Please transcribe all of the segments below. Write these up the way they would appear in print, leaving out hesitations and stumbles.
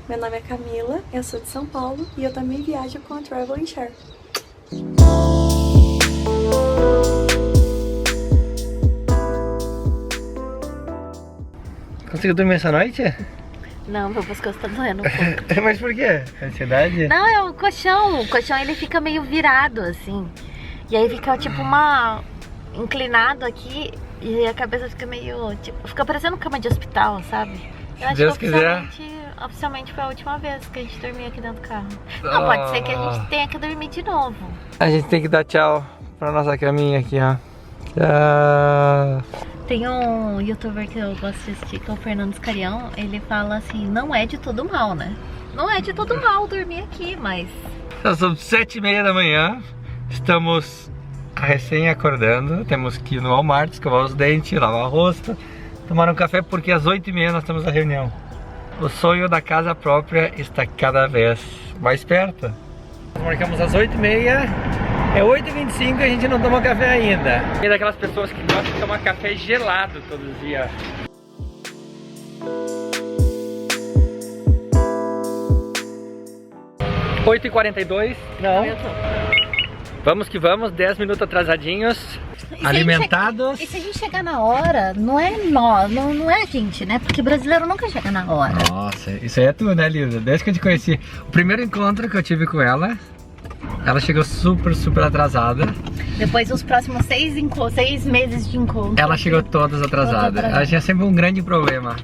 meu nome é Camila, eu sou de São Paulo e eu também viajo com a Travel & Share. Conseguiu dormir essa noite? Não, meu pescoço tá doendo um pouco. Mas por quê? Ansiedade? Não, é o colchão. O colchão ele fica meio virado assim. E aí fica tipo inclinado aqui e a cabeça fica meio, tipo, fica parecendo cama de hospital, sabe? Eu acho Deus que quiser. oficialmente foi a última vez que a gente dormia aqui dentro do carro. Não, pode ser que a gente tenha que dormir de novo. A gente tem que dar tchau pra nossa caminha aqui, ó. Tchau. Tem um youtuber que eu gosto de assistir, que é o Fernando Scarião. Ele fala assim, não é de todo mal, né? Não é de todo mal dormir aqui, mas... São 7h30 da manhã. Estamos recém acordando. Temos que ir no Walmart, escovar os dentes, lavar o rosto, tomar um café, porque às 8h30 nós temos a reunião. O sonho da casa própria está cada vez mais perto. Nós marcamos às 8h30. É 8h25 e a gente não toma café ainda. É daquelas pessoas que gostam de tomar café gelado todos os dias. Oito e 42. Não. Vamos que vamos, 10 minutos atrasadinhos. Alimentados. E se a gente chegar na hora, não é nós, não é a gente, né? Porque brasileiro nunca chega na hora. Nossa, isso aí é tu, né, Lisa? Desde que eu te conheci. O primeiro encontro que eu tive com ela, ela chegou super atrasada. Depois dos próximos 6 meses de encontro, ela chegou todas atrasadas. Ela tinha sempre um grande problema.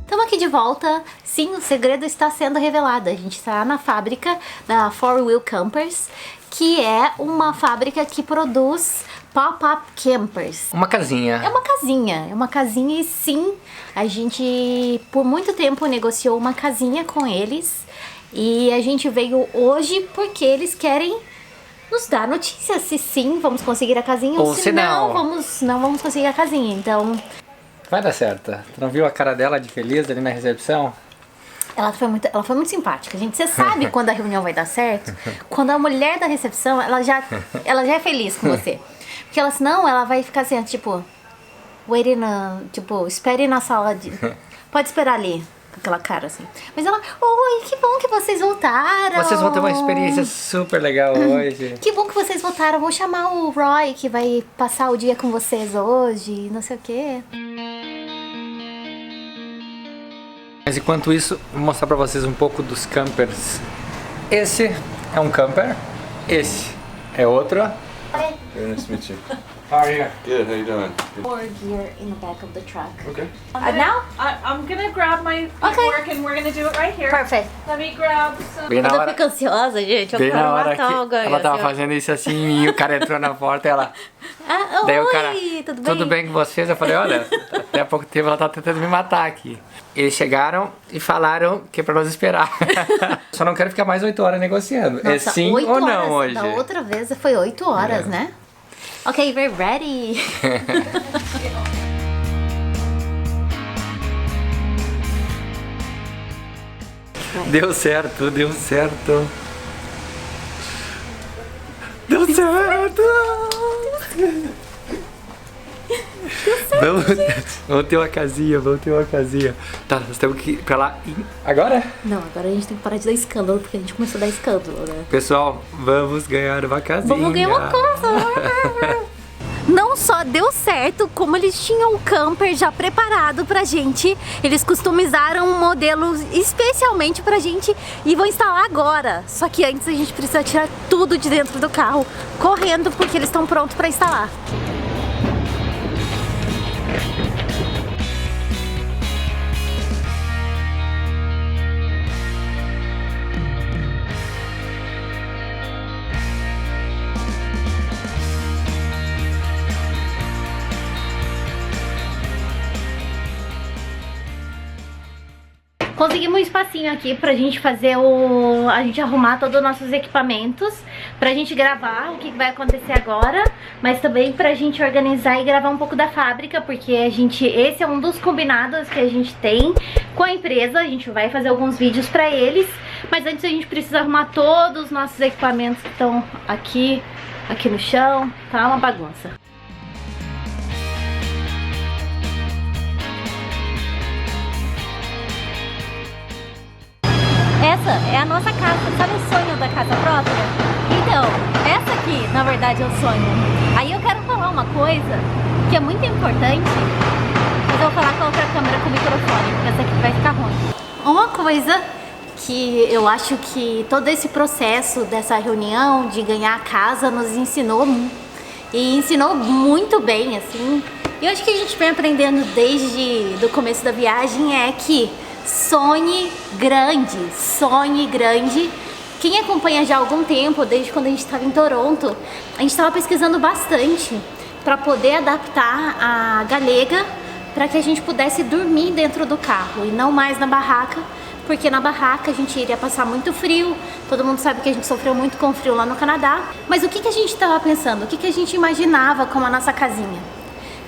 Estamos aqui de volta. Sim, o segredo está sendo revelado. A gente está na fábrica da 4Wheel Campers, que é uma fábrica que produz pop-up campers. Uma casinha. É uma casinha e sim, a gente por muito tempo negociou uma casinha com eles e a gente veio hoje porque eles querem nos dar notícias se sim vamos conseguir a casinha ou se não vamos conseguir a casinha. Então vai dar certo. Tu não viu a cara dela de feliz ali na recepção? ela foi muito simpática, gente. Você sabe quando a reunião vai dar certo? Quando a mulher da recepção, ela já é feliz com você. Porque ela, senão, ela vai ficar assim, tipo, espere na sala de... Pode esperar ali, com aquela cara assim. Mas ela, oi, que bom que vocês voltaram. Vocês vão ter uma experiência super legal hoje. Que bom que vocês voltaram. Vou chamar o Roy, que vai passar o dia com vocês hoje, não sei o quê. Mas enquanto isso, vou mostrar pra vocês um pouco dos campers. Esse é um camper. Esse é outro. Very nice to meet you. How are you? Good, how you doing? More gear in the back of the truck. Okay. Now? I'm gonna grab my Okay. paperwork and we're gonna do it right here. Perfect. Let me grab some. Bem na Quando eu hora, fico ansiosa, gente, eu bem quero na hora matar que alguém. ela tava assim, ó. fazendo isso assim e o cara entrou na porta e ela... Daí Oi, o cara, tudo bem? com vocês? Eu falei, olha, até há pouco tempo ela tá tentando me matar aqui. Eles chegaram e falaram que é pra nós esperar. Só não quero ficar mais 8 horas negociando. Nossa, é sim 8 ou não horas. hoje? Da outra vez foi 8 horas, né? Ok, we're ready. Deu certo, deu certo. Deu certo! Vamos ter uma casinha, vamos ter uma casinha. Tá, nós temos que ir pra lá agora? Não, agora a gente tem que parar de dar escândalo, porque a gente começou a dar escândalo, né? Pessoal, vamos ganhar uma casinha. Vamos ganhar uma casa. Não só deu certo, como eles tinham um camper já preparado pra gente. Eles customizaram um modelo especialmente pra gente e vão instalar agora. Só que antes a gente precisa tirar tudo de dentro do carro, correndo, porque eles estão prontos pra instalar. Conseguimos um espacinho aqui pra gente fazer a gente arrumar todos os nossos equipamentos, pra gente gravar o que vai acontecer agora, mas também pra gente organizar e gravar um pouco da fábrica, porque esse é um dos combinados que a gente tem com a empresa. A gente vai fazer alguns vídeos pra eles, mas antes a gente precisa arrumar todos os nossos equipamentos que estão aqui aqui no chão, tá uma bagunça. Essa é a nossa casa, sabe o sonho da casa própria? Então, essa aqui, na verdade, é o sonho. Aí eu quero falar uma coisa que é muito importante, mas eu vou falar com a outra câmera com o microfone, porque essa aqui vai ficar ruim. Uma coisa que eu acho que todo esse processo dessa reunião de ganhar a casa nos ensinou e ensinou muito bem, assim. E eu acho que a gente vem aprendendo desde o começo da viagem é que sonhe grande, sonhe grande. Quem acompanha já há algum tempo, desde quando a gente estava em Toronto, a gente estava pesquisando bastante para poder adaptar a galega para que a gente pudesse dormir dentro do carro e não mais na barraca, porque na barraca a gente iria passar muito frio. Todo mundo sabe que a gente sofreu muito com frio lá no Canadá. Mas o que a gente estava pensando? O que a gente imaginava como a nossa casinha?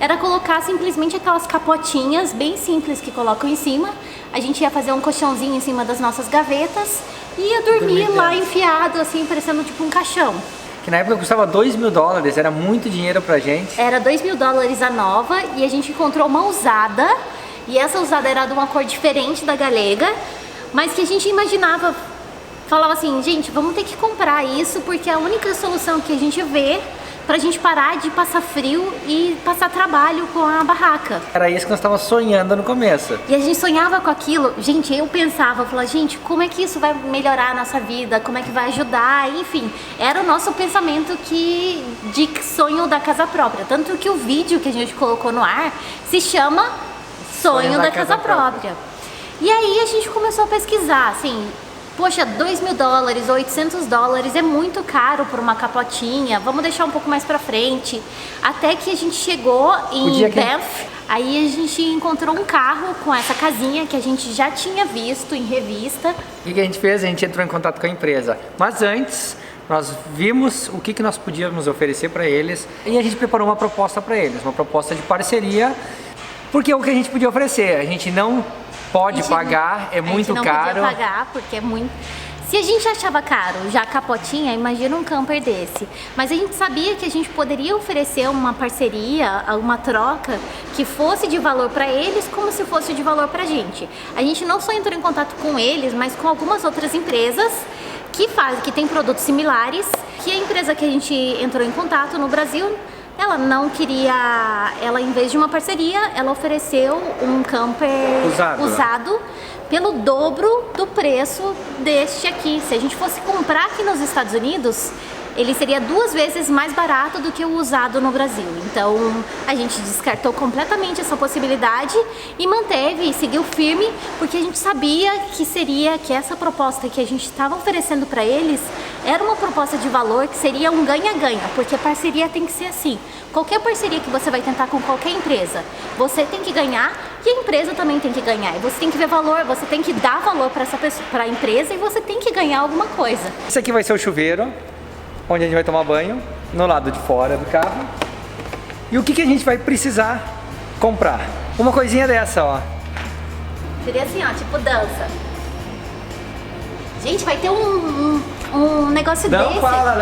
Era colocar simplesmente aquelas capotinhas bem simples que colocam em cima. A gente ia fazer um colchãozinho em cima das nossas gavetas e ia dormir lá enfiado, assim, parecendo tipo um caixão. Que na época custava $2.000, era muito dinheiro pra gente. Era $2.000 a nova e a gente encontrou uma usada. E essa usada era de uma cor diferente da galega, mas que a gente imaginava, falava assim, gente, vamos ter que comprar isso porque é a única solução que a gente vê pra gente parar de passar frio e passar trabalho com a barraca. Era isso que nós estávamos sonhando no começo. E a gente sonhava com aquilo, gente, eu pensava, falava, gente, como é que isso vai melhorar a nossa vida, como é que vai ajudar, enfim. Era o nosso pensamento de sonho da casa própria. Tanto que o vídeo que a gente colocou no ar se chama Sonho da Casa Própria. E aí a gente começou a pesquisar, assim, poxa, $2.000, $800 é muito caro por uma capotinha, vamos deixar um pouco mais pra frente. Até que a gente chegou em Banff, aí a gente encontrou um carro com essa casinha que a gente já tinha visto em revista. O que a gente fez? A gente entrou em contato com a empresa. Mas antes, nós vimos o que nós podíamos oferecer para eles e a gente preparou uma proposta para eles, uma proposta de parceria, porque é o que a gente podia oferecer. A gente não pode pagar, é muito caro. A gente não podia pagar porque é muito... Se a gente achava caro já a capotinha, imagina um camper desse. Mas a gente sabia que a gente poderia oferecer uma parceria, uma troca que fosse de valor para eles como se fosse de valor pra gente. A gente não só entrou em contato com eles, mas com algumas outras empresas que tem produtos similares, que a empresa que a gente entrou em contato no Brasil, ela não queria, ela em vez de uma parceria, ela ofereceu um camper usado pelo dobro do preço deste aqui. Se a gente fosse comprar aqui nos Estados Unidos, ele seria 2 vezes mais barato do que o usado no Brasil. Então a gente descartou completamente essa possibilidade e manteve e seguiu firme, porque a gente sabia que essa proposta que a gente estava oferecendo para eles era uma proposta de valor que seria um ganha-ganha, porque a parceria tem que ser assim. Qualquer parceria que você vai tentar com qualquer empresa, você tem que ganhar e a empresa também tem que ganhar. E você tem que ver valor, você tem que dar valor para a empresa e você tem que ganhar alguma coisa. Esse aqui vai ser o chuveiro, onde a gente vai tomar banho, no lado de fora do carro. E o que a gente vai precisar comprar? Uma coisinha dessa, ó. Seria assim, ó, tipo dança. Gente, vai ter um negócio desse. Não fala,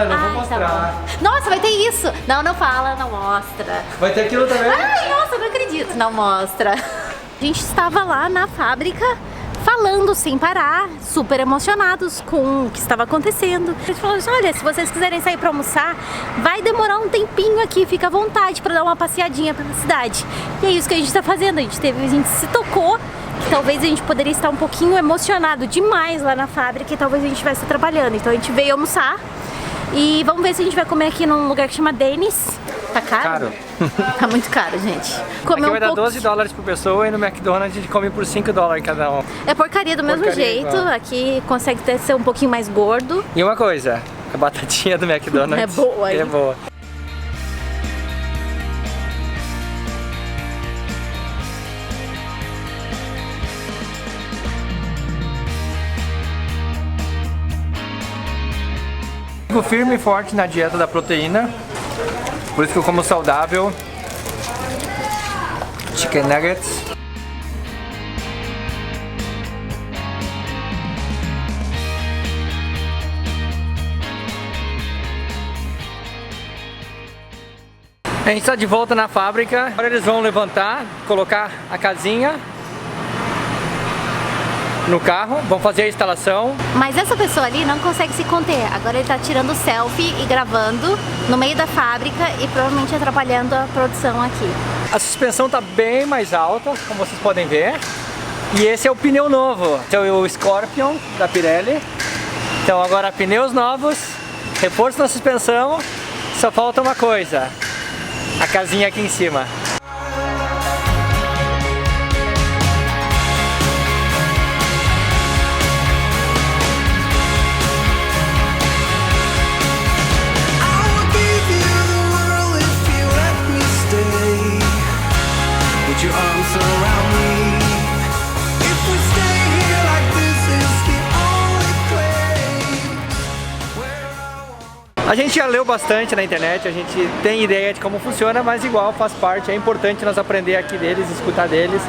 não vou mostrar. Tá bom. Nossa, vai ter isso. Não fala, não mostra. Vai ter aquilo também? Ai, nossa, não acredito. Não mostra. A gente estava lá na fábrica falando sem parar, super emocionados com o que estava acontecendo. Eles falaram assim, olha, se vocês quiserem sair para almoçar, vai demorar um tempinho aqui, fica à vontade para dar uma passeadinha pela cidade. E é isso que a gente está fazendo, a gente se tocou que talvez a gente poderia estar um pouquinho emocionado demais lá na fábrica e talvez a gente estivesse trabalhando. Então a gente veio almoçar e vamos ver se a gente vai comer aqui num lugar que chama Denny's. Tá caro? Tá muito caro, gente. Comer aqui vai dar $12 por pessoa e no McDonald's a gente come por $5 cada um. É porcaria do mesmo jeito, igual. Aqui consegue ser um pouquinho mais gordo. E uma coisa, a batatinha do McDonald's é boa, hein? É boa. Fico firme e forte na dieta da proteína, por isso que eu como saudável. Chicken nuggets. A gente está de volta na fábrica. Agora eles vão levantar, colocar a casinha no carro, vão fazer a instalação. Mas essa pessoa ali não consegue se conter. Agora ele tá tirando selfie e gravando no meio da fábrica e provavelmente atrapalhando a produção aqui. A suspensão tá bem mais alta, como vocês podem ver. E esse é o pneu novo, esse é o Scorpion da Pirelli. Então agora pneus novos, reforço na suspensão, só falta uma coisa, a casinha aqui em cima. A gente já leu bastante na internet, a gente tem ideia de como funciona, mas igual faz parte, é importante nós aprender aqui deles, escutar deles.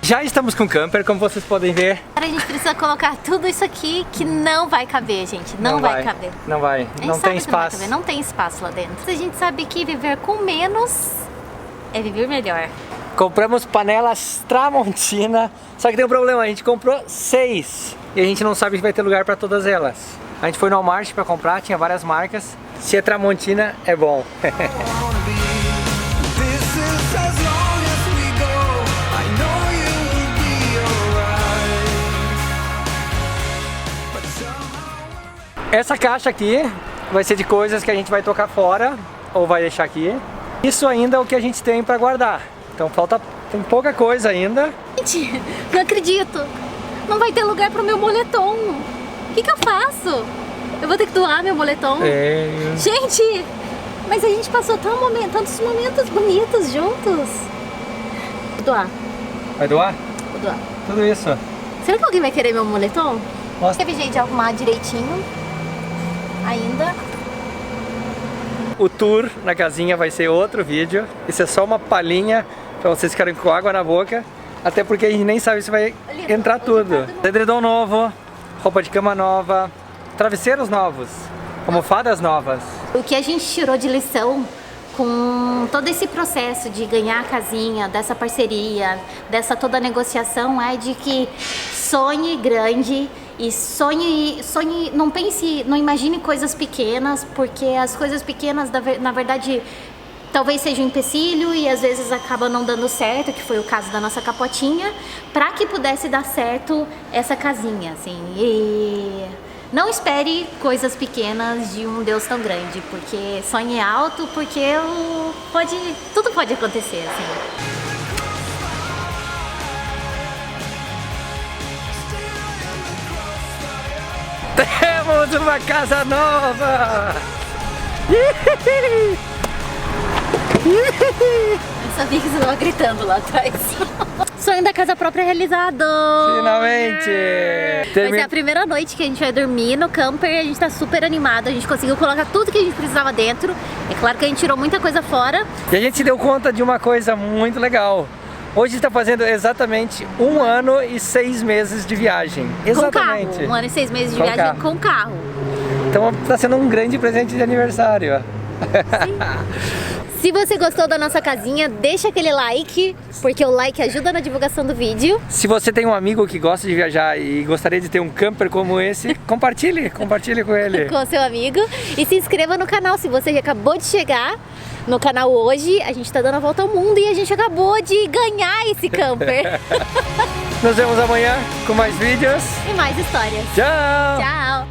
Já estamos com o camper, como vocês podem ver. Agora a gente precisa colocar tudo isso aqui que não vai caber, gente. Não vai caber. Não vai, não tem espaço. Não tem espaço lá dentro. A gente sabe que viver com menos é viver melhor. Compramos panelas Tramontina, só que tem um problema, a gente comprou 6 e a gente não sabe se vai ter lugar para todas elas. A gente foi no Walmart para comprar, tinha várias marcas. Se é Tramontina, é bom. Essa caixa aqui vai ser de coisas que a gente vai tocar fora ou vai deixar aqui. Isso ainda é o que a gente tem para guardar. Então tem pouca coisa ainda. Gente, não acredito. Não vai ter lugar pro meu moletom. O que eu faço? Eu vou ter que doar meu moletom? É. Gente, mas a gente passou tantos momentos bonitos juntos. Vou doar. Vai doar? Vou doar. Tudo isso. Será que alguém vai querer meu moletom? Mostra. Teve jeito de arrumar direitinho ainda. O tour na casinha vai ser outro vídeo. Isso é só uma palhinha para vocês ficarem com água na boca. Até porque a gente nem sabe se vai entrar tudo. Edredom novo, roupa de cama nova, travesseiros novos, almofadas novas. O que a gente tirou de lição com todo esse processo de ganhar a casinha, dessa parceria, dessa toda negociação é de que sonhe grande. E sonhe, não imagine coisas pequenas, porque as coisas pequenas, na verdade, talvez seja um empecilho e às vezes acaba não dando certo, que foi o caso da nossa capotinha, para que pudesse dar certo essa casinha, assim. E não espere coisas pequenas de um Deus tão grande, porque sonhe alto, porque tudo pode acontecer, assim. Temos uma casa nova! Eu sabia que você estava gritando lá atrás. Sonho da casa própria realizado! Finalmente! Vai ser a primeira noite que a gente vai dormir no camper e a gente tá super animado. A gente conseguiu colocar tudo que a gente precisava dentro. É claro que a gente tirou muita coisa fora. E a gente se deu conta de uma coisa muito legal. Hoje está fazendo exatamente 1 ano e 6 meses de viagem. Exatamente. Com carro. 1 ano e 6 meses de viagem com carro. Então está sendo um grande presente de aniversário. Sim. Se você gostou da nossa casinha, deixa aquele like, porque o like ajuda na divulgação do vídeo. Se você tem um amigo que gosta de viajar e gostaria de ter um camper como esse, compartilhe com ele. Com seu amigo. E se inscreva no canal se você acabou de chegar no canal hoje. A gente tá dando a volta ao mundo e a gente acabou de ganhar esse camper. Nos vemos amanhã com mais vídeos E mais histórias. Tchau! Tchau!